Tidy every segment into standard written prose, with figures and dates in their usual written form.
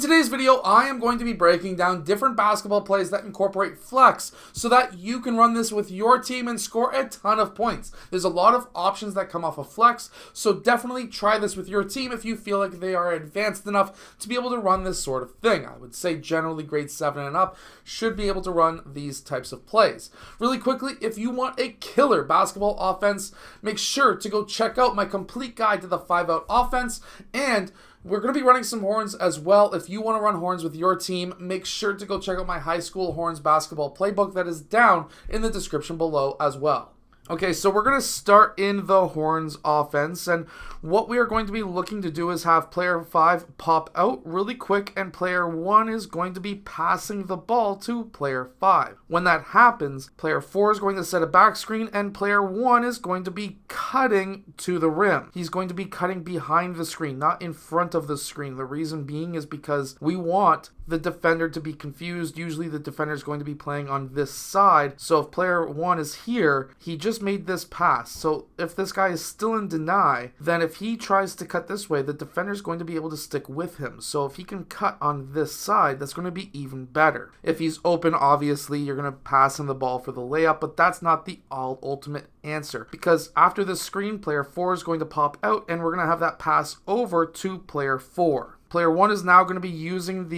today's video, I am going to be breaking down different basketball plays that incorporate flex so that you can run this with your team and score a ton of points. There's a lot of options that come off of flex, so definitely try this with your team if you feel like they are advanced enough to be able to run this sort of thing. I would say generally grade 7 and up should be able to run these types of plays. Really quickly, if you want a killer basketball offense, make sure to go check out my complete guide to the 5-out offense, and we're going to be running some horns as well. If you want to run horns with your team, make sure to go check out my high school horns basketball playbook that is down in the description below as well. Okay, so we're going to start in the horns offense, and what we are going to be looking to do is have player 5 pop out really quick, and player 1 is going to be passing the ball to player 5. When that happens, player 4 is going to set a back screen, and player 1 is going to be cutting to the rim. He's going to be cutting behind the screen, not in front of the screen. The reason being is because we want the defender to be confused. Usually the defender is going to be playing on this side, so if player 1 is here, he just made this pass. So if this guy is still in deny, then if he tries to cut this way, the defender is going to be able to stick with him. So if he can cut on this side, that's going to be even better. If he's open, obviously you're going to pass him the ball for the layup, but that's not the ultimate answer, because after this screen, player 4 is going to pop out, and we're going to have that pass over to player 4. Player 1 is now going to be using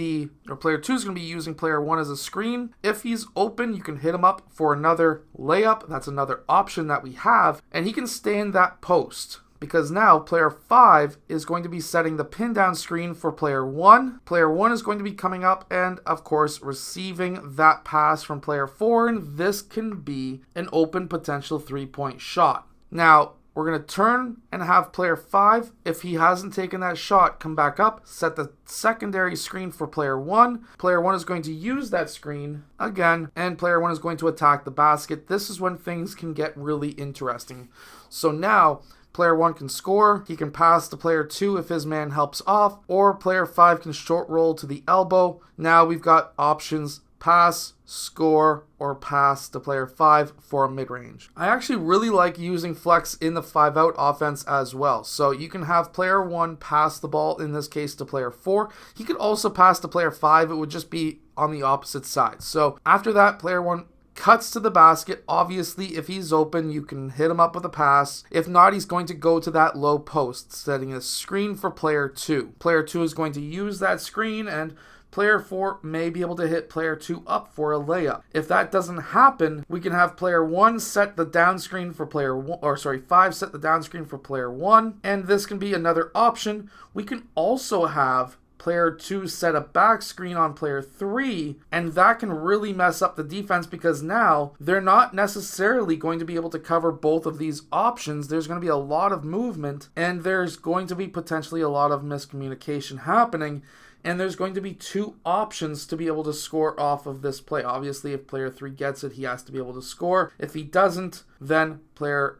player 2 is going to be using player 1 as a screen. If he's open, you can hit him up for another layup. That's another option that we have, and he can stay in that post, because now player 5 is going to be setting the pin down screen for player 1. Player 1 is going to be coming up and, of course, receiving that pass from player 4, and this can be an open potential 3-point shot. Now, we're going to turn and have player 5, if he hasn't taken that shot, come back up, set the secondary screen for player 1. Player 1 is going to use that screen again, and player 1 is going to attack the basket. This is when things can get really interesting. So now, player 1 can score, he can pass to player 2 if his man helps off, or player 5 can short roll to the elbow. Now we've got options: pass, score, or pass to player 5 for a mid-range. I actually really like using flex in the 5-out offense as well. So you can have player 1 pass the ball, in this case to player 4. He could also pass to player 5. It would just be on the opposite side. So after that, player 1 cuts to the basket. Obviously, if he's open, you can hit him up with a pass. If not, he's going to go to that low post, setting a screen for player 2. Player 2 is going to use that screen, and player 4 may be able to hit player 2 up for a layup. If that doesn't happen, we can have player 1 set the down screen for player 1, 5 set the down screen for player 1, and this can be another option. We can also have player 2 set a back screen on player 3, and that can really mess up the defense, because now they're not necessarily going to be able to cover both of these options. There's going to be a lot of movement, and there's going to be potentially a lot of miscommunication happening, and there's going to be 2 options to be able to score off of this play. Obviously, if player 3 gets it, he has to be able to score. If he doesn't, then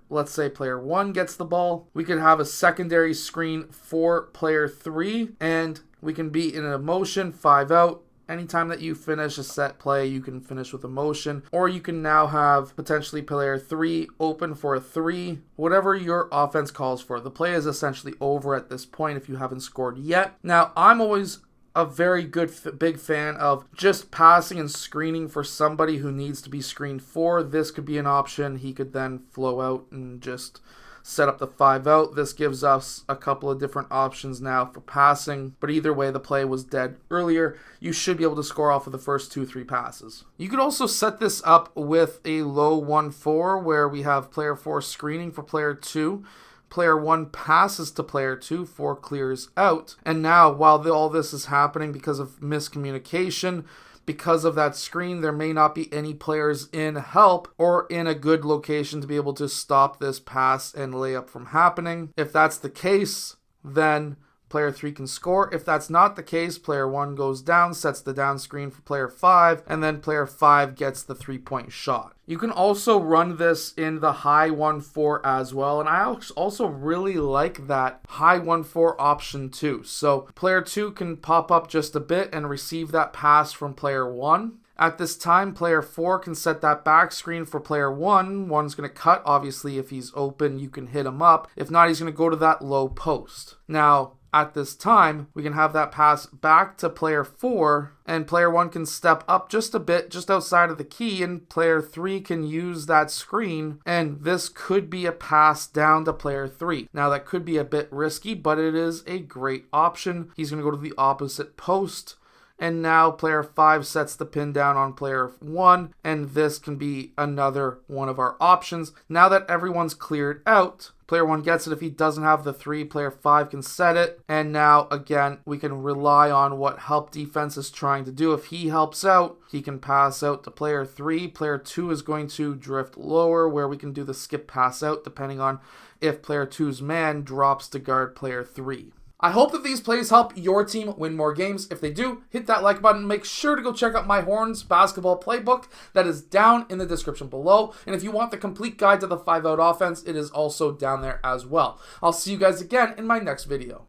let's say player 1 gets the ball. We could have a secondary screen for player 3, and we can be in a motion, 5 out. Anytime that you finish a set play, you can finish with a motion, or you can now have potentially player 3 open for a 3, whatever your offense calls for. The play is essentially over at this point if you haven't scored yet. Now, I'm always a very big fan of just passing and screening for somebody who needs to be screened for. This could be an option. He could then flow out and just set up the 5 out. This gives us a couple of different options now for passing, but either way, the play was dead earlier. You should be able to score off of the first 2-3 passes. You could also set this up with a low 1-4 where we have player 4 screening for player 2. Player 1 passes to player 2, 4 clears out. And now, while all this is happening because of miscommunication, because of that screen, there may not be any players in help or in a good location to be able to stop this pass and layup from happening. If that's the case, then player 3 can score. If that's not the case, player 1 goes down, sets the down screen for player 5, and then player 5 gets the 3-point shot. You can also run this in the high 1-4 as well, and I also really like that high 1-4 option too. So player 2 can pop up just a bit and receive that pass from player 1. At this time, player 4 can set that back screen for player 1. One's going to cut. Obviously, if he's open, you can hit him up. If not, he's going to go to that low post. Now, at this time, we can have that pass back to player 4, and player 1 can step up just a bit, just outside of the key, and player 3 can use that screen, and this could be a pass down to player 3. Now, that could be a bit risky, but it is a great option. He's going to go to the opposite post, and now player 5 sets the pin down on player 1, and this can be another one of our options. Now that everyone's cleared out, player 1 gets it. If he doesn't have the 3, player 5 can set it. And now, again, we can rely on what help defense is trying to do. If he helps out, he can pass out to player 3. Player 2 is going to drift lower, where we can do the skip pass out, depending on if player 2's man drops to guard player 3. I hope that these plays help your team win more games. If they do, hit that like button. Make sure to go check out my Horns basketball playbook that is down in the description below. And if you want the complete guide to the 5-out offense, it is also down there as well. I'll see you guys again in my next video.